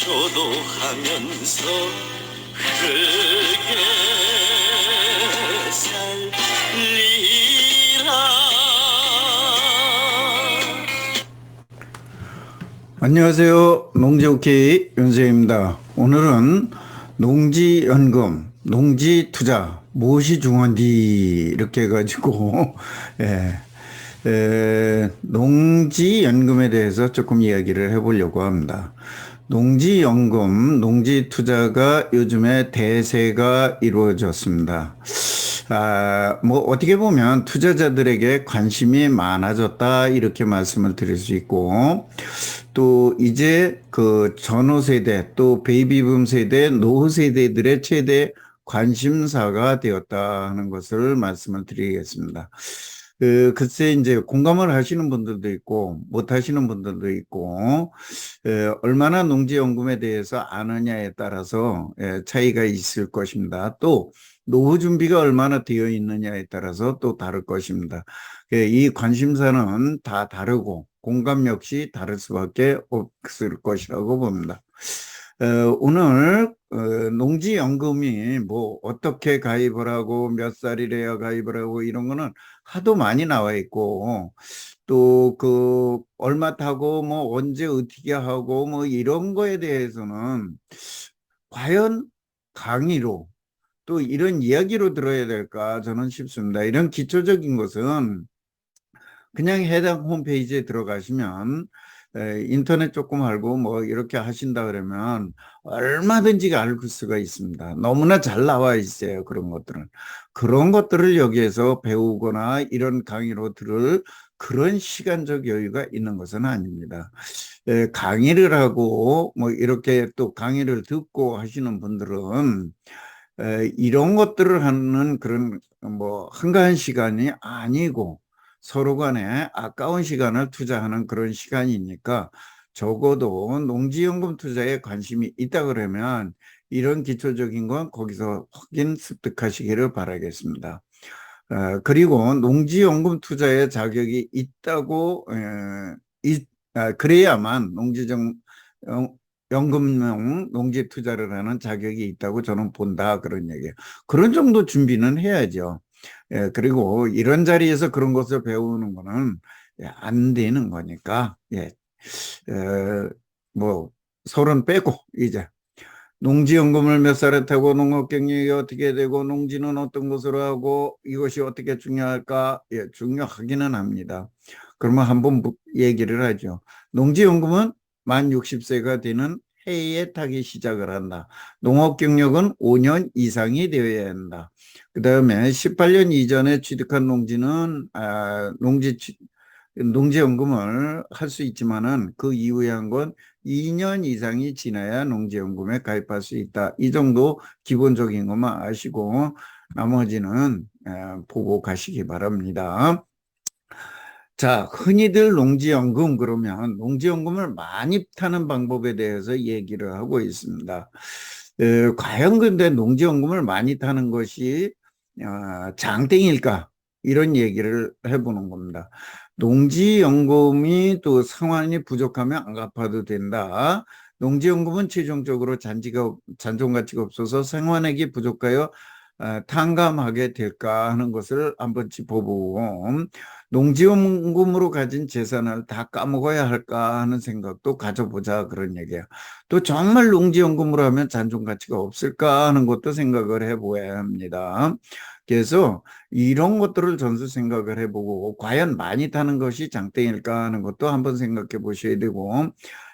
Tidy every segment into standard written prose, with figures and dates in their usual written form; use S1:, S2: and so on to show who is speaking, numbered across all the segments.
S1: 효도하면서 크게 살리라.
S2: 안녕하세요. 농지오케이 윤세입니다. 오늘은 농지연금, 농지투자 무엇이 중요한지 이렇게 해가지고 농지연금에 대해서 조금 이야기를 해보려고 합니다. 농지연금, 농지투자가 요즘에 대세가 이루어졌습니다. 뭐 어떻게 보면 투자자들에게 관심이 많아졌다 이렇게 말씀을 드릴 수 있고, 또 이제 그 전후 세대 또 베이비붐 세대 노후 세대들의 최대 관심사가 되었다 하는 것을 말씀을 드리겠습니다. 글쎄 이제 공감을 하시는 분들도 있고 못 하시는 분들도 있고, 얼마나 농지연금에 대해서 아느냐에 따라서 차이가 있을 것입니다. 또 노후 준비가 얼마나 되어 있느냐에 따라서 또 다를 것입니다. 이 관심사는 다 다르고 공감 역시 다를 수밖에 없을 것이라고 봅니다. 오늘 농지연금이 뭐 어떻게 가입을 하고 몇 살이래야 가입을 하고 이런 거는 하도 많이 나와 있고, 또 그 얼마 타고 뭐 언제 어떻게 하고 뭐 이런 거에 대해서는 과연 강의로 또 이런 이야기로 들어야 될까 저는 싶습니다. 이런 기초적인 것은 그냥 해당 홈페이지에 들어가시면 인터넷 조금 알고 뭐 이렇게 하신다 그러면 얼마든지 알 수가 있습니다. 너무나 잘 나와 있어요. 그런 것들은. 그런 것들을 여기에서 배우거나 이런 강의로 들을 그런 시간적 여유가 있는 것은 아닙니다. 강의를 하고 뭐 이렇게 또 강의를 듣고 하시는 분들은 이런 것들을 하는 그런 뭐 한가한 시간이 아니고 서로 간에 아까운 시간을 투자하는 그런 시간이니까, 적어도 농지연금 투자에 관심이 있다 그러면 이런 기초적인 건 거기서 확인 습득하시기를 바라겠습니다. 그리고 농지연금 투자에 자격이 있다고 그래야만 연금용 농지 투자를 하는 자격이 있다고 저는 본다, 그런 얘기예요. 그런 정도 준비는 해야죠. 그리고 이런 자리에서 그런 것을 배우는 거는 안 되는 거니까, 뭐 서론 빼고 이제 농지연금을 몇 살에 타고 농업 경영이 어떻게 되고 농지는 어떤 것으로 하고 이것이 어떻게 중요할까? 중요하기는 합니다. 그러면 한번 얘기를 하죠. 농지연금은 만 60세가 되는 해에 타기 시작을 한다. 농업 경력은 5년 이상이 되어야 한다. 그 다음에 18년 이전에 취득한 농지는 농지연금을 할 수 있지만은 그 이후에 한 건 2년 이상이 지나야 농지연금에 가입할 수 있다. 이 정도 기본적인 것만 아시고 나머지는 보고 가시기 바랍니다. 자, 흔히들 농지연금 그러면 농지연금을 많이 타는 방법에 대해서 얘기를 하고 있습니다. 과연 근데 농지연금을 많이 타는 것이 장땡일까? 이런 얘기를 해보는 겁니다. 농지연금이 또 상환이 부족하면 안 갚아도 된다. 농지연금은 최종적으로 잔존가치가 없어서 상환액이 부족하여 탕감하게 될까 하는 것을 한번 짚어보고, 농지연금으로 가진 재산을 다 까먹어야 할까 하는 생각도 가져보자, 그런 얘기예요. 또 정말 농지연금으로 하면 잔존가치가 없을까 하는 것도 생각을 해보아야 합니다. 그래서 이런 것들을 전수 생각을 해보고 과연 많이 타는 것이 장땡일까 하는 것도 한번 생각해 보셔야 되고,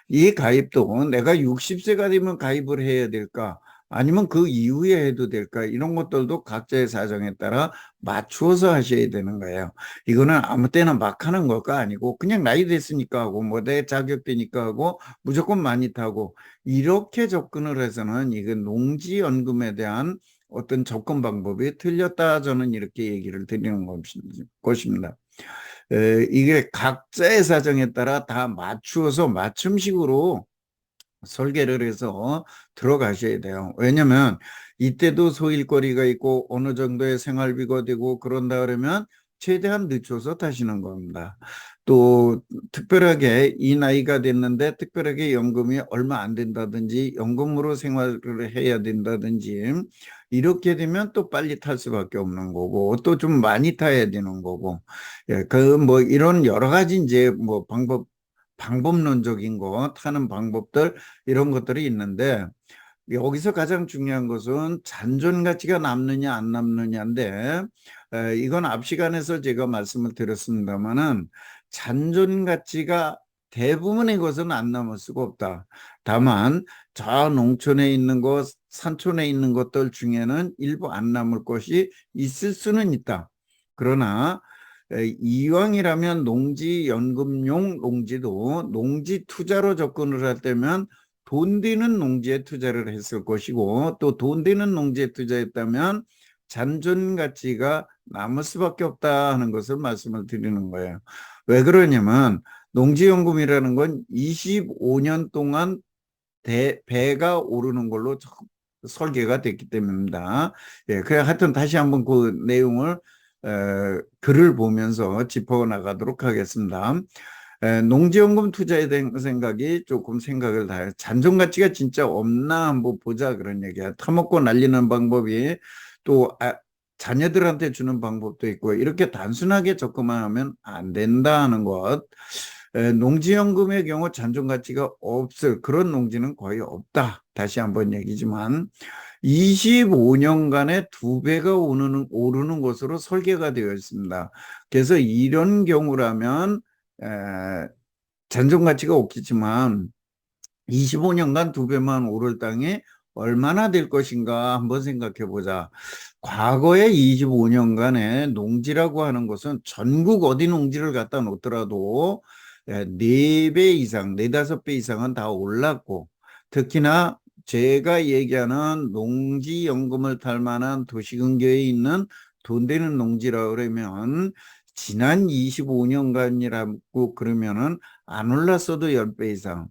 S2: 이 가입도 내가 60세가 되면 가입을 해야 될까 아니면 그 이후에 해도 될까, 이런 것들도 각자의 사정에 따라 맞추어서 하셔야 되는 거예요. 이거는 아무 때나 막 하는 거가 아니고 그냥 나이 됐으니까 하고 뭐 내 자격 되니까 하고 무조건 많이 타고 이렇게 접근을 해서는 이건 농지연금에 대한 어떤 접근 방법이 틀렸다, 저는 이렇게 얘기를 드리는 것입니다. 이게 각자의 사정에 따라 다 맞추어서 맞춤식으로 설계를 해서 들어가셔야 돼요. 왜냐면 이때도 소일거리가 있고 어느 정도의 생활비가 되고 그런다 그러면 최대한 늦춰서 타시는 겁니다. 또 특별하게 이 나이가 됐는데 특별하게 연금이 얼마 안 된다든지 연금으로 생활을 해야 된다든지 이렇게 되면 또 빨리 탈 수밖에 없는 거고 또 좀 많이 타야 되는 거고 예, 그 뭐 이런 여러 가지 이제 뭐 방법론적인 거 타는 방법들 이런 것들이 있는데 여기서 가장 중요한 것은 잔존 가치가 남느냐 안 남느냐인데 이건 앞 시간에서 제가 말씀을 드렸습니다마는 잔존 가치가 대부분의 것은 안 남을 수가 없다. 다만 저 농촌에 있는 것, 산촌에 있는 것들 중에는 일부 안 남을 것이 있을 수는 있다. 그러나 이왕이라면 농지연금용 농지도 농지 투자로 접근을 할 때면 돈 되는 농지에 투자를 했을 것이고 또 돈 되는 농지에 투자했다면 잔존 가치가 남을 수밖에 없다 하는 것을 말씀을 드리는 거예요. 왜 그러냐면 농지연금이라는 건 25년 동안 배가 오르는 걸로 설계가 됐기 때문입니다. 예, 그래 하여튼 다시 한번 그 내용을 글을 보면서 짚어 나가도록 하겠습니다. 농지연금 투자에 대한 생각이 조금 생각을 다 해요. 잔존 가치가 진짜 없나 한번 보자 그런 얘기야. 타먹고 날리는 방법이 또 자녀들한테 주는 방법도 있고 이렇게 단순하게 접근만 하면 안 된다는 것. 농지연금의 경우 잔존 가치가 없을 그런 농지는 거의 없다. 다시 한번 얘기지만 25년간에 두 배가 오르는 것으로 설계가 되어 있습니다. 그래서 이런 경우라면 잔존 가치가 없겠지만 25년간 두 배만 오를 땅이 얼마나 될 것인가 한번 생각해 보자. 과거에 25년간의 농지라고 하는 것은 전국 어디 농지를 갖다 놓더라도 4배 이상, 4, 5배 이상은 다 올랐고 특히나 제가 얘기하는 농지연금을 탈 만한 도시근교에 있는 돈 되는 농지라 그러면 지난 25년간이라고 그러면은 안 올랐어도 10배 이상,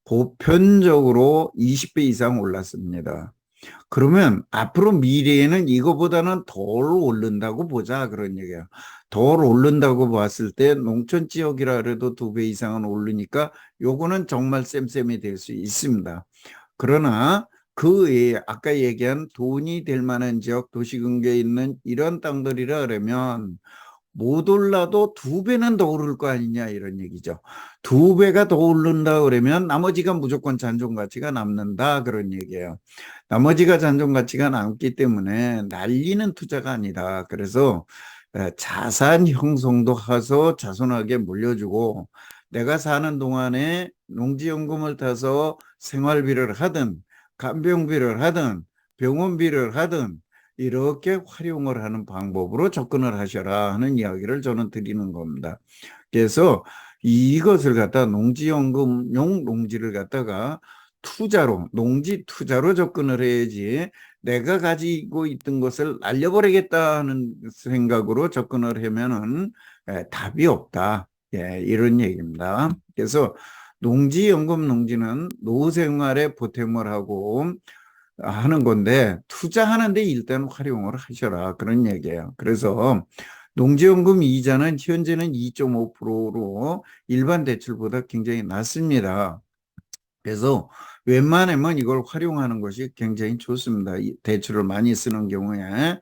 S2: 보편적으로 20배 이상 올랐습니다. 그러면 앞으로 미래에는 이거보다는 덜 오른다고 보자 그런 얘기야. 덜 오른다고 봤을 때 농촌 지역이라 그래도 2배 이상은 오르니까 요거는 정말 쌤쌤이 될 수 있습니다. 그러나 그 외에 아까 얘기한 돈이 될 만한 지역 도시근교에 있는 이런 땅들이라 그러면 못 올라도 2배는 더 오를 거 아니냐 이런 얘기죠. 2배가 더 오른다 그러면 나머지가 무조건 잔존 가치가 남는다 그런 얘기예요. 나머지가 잔존 가치가 남기 때문에 날리는 투자가 아니다. 그래서 자산 형성도 해서 자손에게 물려주고 내가 사는 동안에 농지연금을 타서 생활비를 하든 간병비를 하든 병원비를 하든 이렇게 활용을 하는 방법으로 접근을 하셔라 하는 이야기를 저는 드리는 겁니다. 그래서 이것을 갖다 농지연금용 농지를 갖다가 투자로, 농지 투자로 접근을 해야지 내가 가지고 있던 것을 날려버리겠다는 생각으로 접근을 하면은 답이 없다. 예, 이런 얘기입니다. 그래서 농지연금 농지는 노후생활에 보탬을 하고 하는 건데 투자하는데 일단 활용을 하셔라 그런 얘기예요. 그래서 농지연금 이자는 현재는 2.5%로 일반 대출보다 굉장히 낮습니다. 그래서 웬만하면 이걸 활용하는 것이 굉장히 좋습니다. 대출을 많이 쓰는 경우에.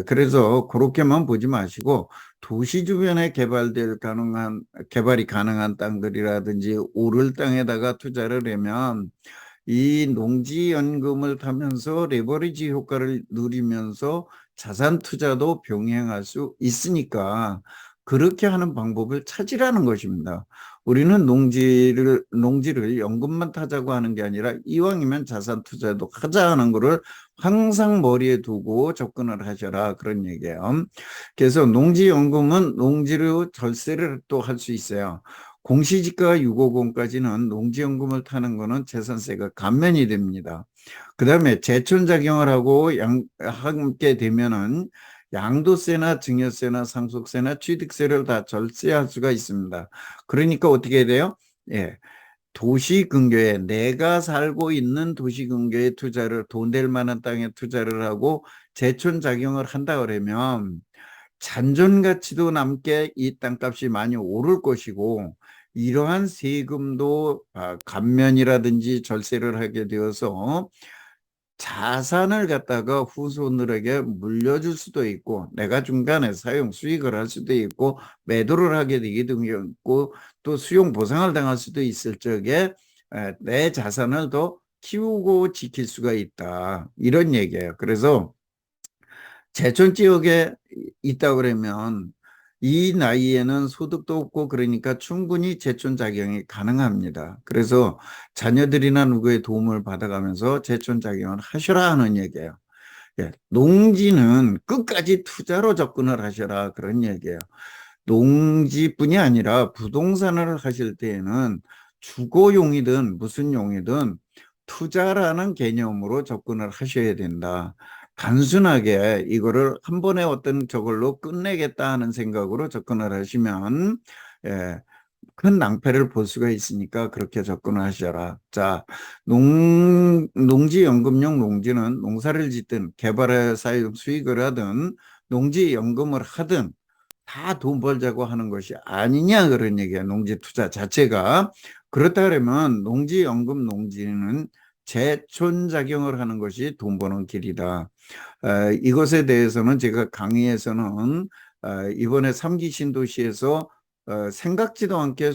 S2: 그래서 그렇게만 보지 마시고 도시 주변에 개발이 가능한 땅들이라든지 오를 땅에다가 투자를 하면 이 농지연금을 타면서 레버리지 효과를 누리면서 자산 투자도 병행할 수 있으니까 그렇게 하는 방법을 찾으라는 것입니다. 우리는 농지를 연금만 타자고 하는 게 아니라 이왕이면 자산 투자도 하자 하는 거를 항상 머리에 두고 접근을 하셔라 그런 얘기예요. 그래서 농지연금은 농지로 절세를 또 할 수 있어요. 공시지가 650까지는 농지연금을 타는 거는 재산세가 감면이 됩니다. 그 다음에 제촌작용을 하고 함께 되면은 양도세나 증여세나 상속세나 취득세를 다 절세할 수가 있습니다. 그러니까 어떻게 돼요? 예. 도시 근교에 내가 살고 있는 도시 근교에 돈 될 만한 땅에 투자를 하고 제촌 작용을 한다 그러면 잔존 가치도 남게 이 땅값이 많이 오를 것이고, 이러한 세금도 감면이라든지 절세를 하게 되어서 자산을 갖다가 후손들에게 물려줄 수도 있고, 내가 중간에 사용 수익을 할 수도 있고, 매도를 하게 되기도 있고, 또 수용 보상을 당할 수도 있을 적에 내 자산을 더 키우고 지킬 수가 있다, 이런 얘기예요. 그래서 제촌 지역에 있다 그러면 이 나이에는 소득도 없고 그러니까 충분히 제촌 작용이 가능합니다. 그래서 자녀들이나 누구의 도움을 받아가면서 제촌 작용을 하셔라 하는 얘기예요. 예, 농지는 끝까지 투자로 접근을 하셔라, 그런 얘기예요. 농지뿐이 아니라 부동산을 하실 때에는 주거용이든 무슨 용이든 투자라는 개념으로 접근을 하셔야 된다. 단순하게 이거를 한 번에 어떤 저걸로 끝내겠다 하는 생각으로 접근을 하시면 예, 큰 낭패를 볼 수가 있으니까 그렇게 접근을 하셔라. 자, 농지연금용 농지는 농사를 짓든 개발에 사용 수익을 하든 농지연금을 하든 다 돈 벌자고 하는 것이 아니냐, 그런 얘기야. 농지 투자 자체가. 그렇다 그러면 농지연금 농지는 재촌작용을 하는 것이 돈 버는 길이다. 이것에 대해서는 제가 강의에서는 이번에 3기 신도시에서 생각지도 않게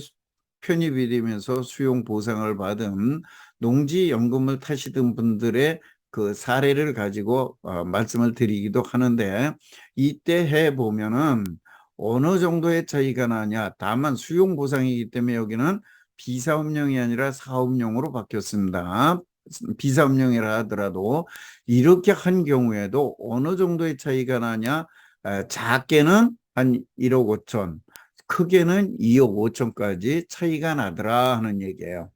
S2: 편입이 되면서 수용 보상을 받은 농지연금을 타시던 분들의 그 사례를 가지고 말씀을 드리기도 하는데, 이때 해보면은 어느 정도의 차이가 나냐. 다만 수용 보상이기 때문에 여기는 비사업용이 아니라 사업용으로 바뀌었습니다. 비사업용이라 하더라도 이렇게 한 경우에도 어느 정도의 차이가 나냐. 작게는 한 1억 5천, 크게는 2억 5천까지 차이가 나더라 하는 얘기예요.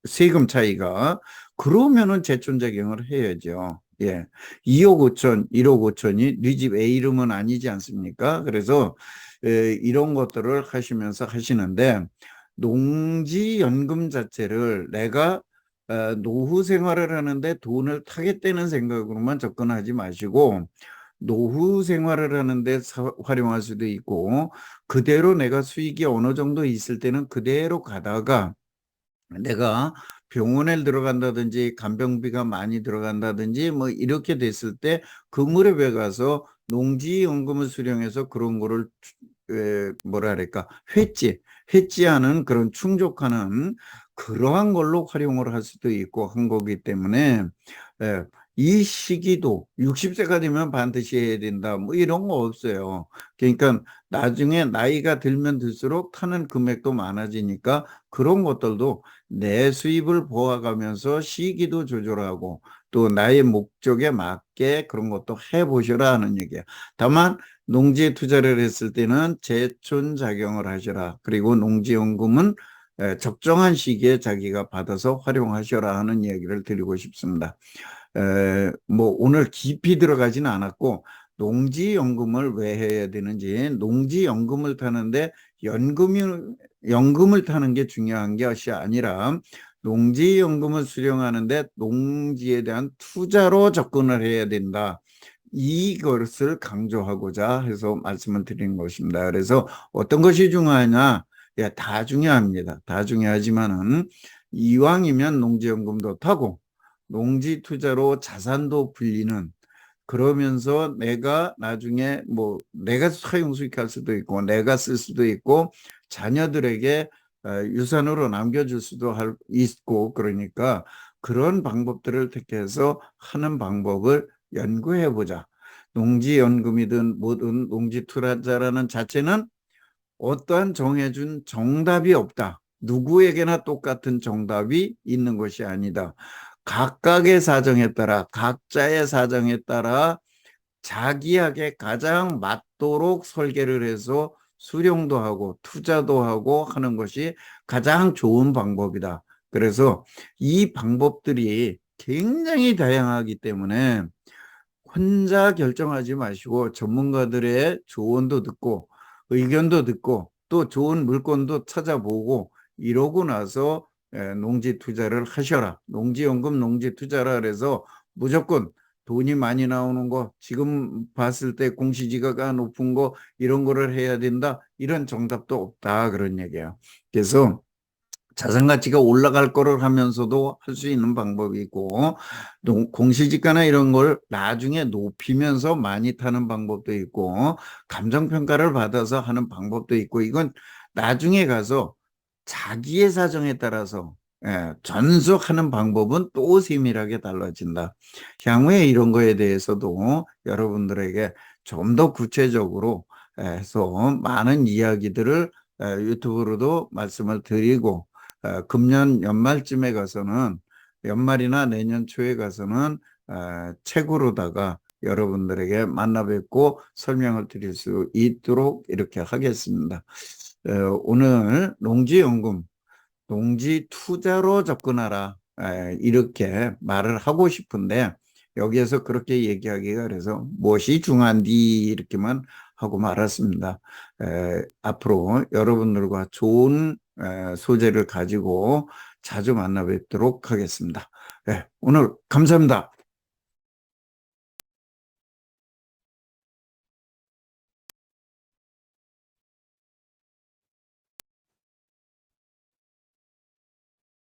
S2: 세금 차이가. 그러면은 재촌작용을 해야죠. 예. 2억 5천, 1억 5천이 네 집 애 이름은 아니지 않습니까? 그래서 이런 것들을 하시면서 하시는데, 농지연금 자체를 내가 노후 생활을 하는데 돈을 타겠다는 생각으로만 접근하지 마시고, 노후 생활을 하는데 활용할 수도 있고, 그대로 내가 수익이 어느 정도 있을 때는 그대로 가다가 내가 병원에 들어간다든지 간병비가 많이 들어간다든지 뭐 이렇게 됐을 때 그 무렵에 가서 농지연금을 수령해서 그런 거를 뭐라 그럴까, 회지하는, 그런 충족하는 그러한 걸로 활용을 할 수도 있고 한 거기 때문에 예, 이 시기도 60세가 되면 반드시 해야 된다 뭐 이런 거 없어요. 그러니까 나중에 나이가 들면 들수록 타는 금액도 많아지니까 그런 것들도 내 수입을 보아가면서 시기도 조절하고 또 나의 목적에 맞게 그런 것도 해보시라 하는 얘기야. 다만 농지에 투자를 했을 때는 재촌작용을 하시라. 그리고 농지연금은 적정한 시기에 자기가 받아서 활용하셔라 하는 얘기를 드리고 싶습니다. 뭐 오늘 깊이 들어가지는 않았고, 농지연금을 왜 해야 되는지, 농지연금을 타는데 연금을 타는 게 중요한 것이 아니라 농지연금을 수령하는데 농지에 대한 투자로 접근을 해야 된다. 이것을 강조하고자 해서 말씀을 드리는 것입니다. 그래서 어떤 것이 중요하냐? 예, 다 중요합니다. 다 중요하지만은 이왕이면 농지연금도 타고 농지 투자로 자산도 불리는, 그러면서 내가 나중에 뭐 내가 사용 수익할 수도 있고 내가 쓸 수도 있고 자녀들에게 유산으로 남겨줄 수도 있고, 그러니까 그런 방법들을 택해서 하는 방법을 연구해 보자. 농지연금이든 뭐든 농지 투자라는 자체는 어떠한 정해준 정답이 없다. 누구에게나 똑같은 정답이 있는 것이 아니다. 각각의 사정에 따라, 각자의 사정에 따라 자기에게 가장 맞도록 설계를 해서 수령도 하고 투자도 하고 하는 것이 가장 좋은 방법이다. 그래서 이 방법들이 굉장히 다양하기 때문에 혼자 결정하지 마시고 전문가들의 조언도 듣고 의견도 듣고 또 좋은 물건도 찾아보고 이러고 나서 농지 투자를 하셔라. 농지연금 농지 투자라 그래서 무조건 돈이 많이 나오는 거, 지금 봤을 때 공시지가가 높은 거, 이런 거를 해야 된다. 이런 정답도 없다. 그런 얘기예요. 그래서 자산 가치가 올라갈 거를 하면서도 할 수 있는 방법이 있고, 공시지가나 이런 걸 나중에 높이면서 많이 타는 방법도 있고, 감정평가를 받아서 하는 방법도 있고, 이건 나중에 가서 자기의 사정에 따라서 전속하는 방법은 또 세밀하게 달라진다. 향후에 이런 거에 대해서도 여러분들에게 좀 더 구체적으로 해서 많은 이야기들을 유튜브로도 말씀을 드리고, 금년 연말쯤에 가서는, 연말이나 내년 초에 가서는 책으로다가 여러분들에게 만나 뵙고 설명을 드릴 수 있도록 이렇게 하겠습니다. 오늘 농지연금, 농지 투자로 접근하라, 이렇게 말을 하고 싶은데, 여기에서 그렇게 얘기하기가 그래서 무엇이 중요한디 이렇게만 하고 말았습니다. 앞으로 여러분들과 좋은 소재를 가지고 자주 만나 뵙도록 하겠습니다. 오늘 감사합니다.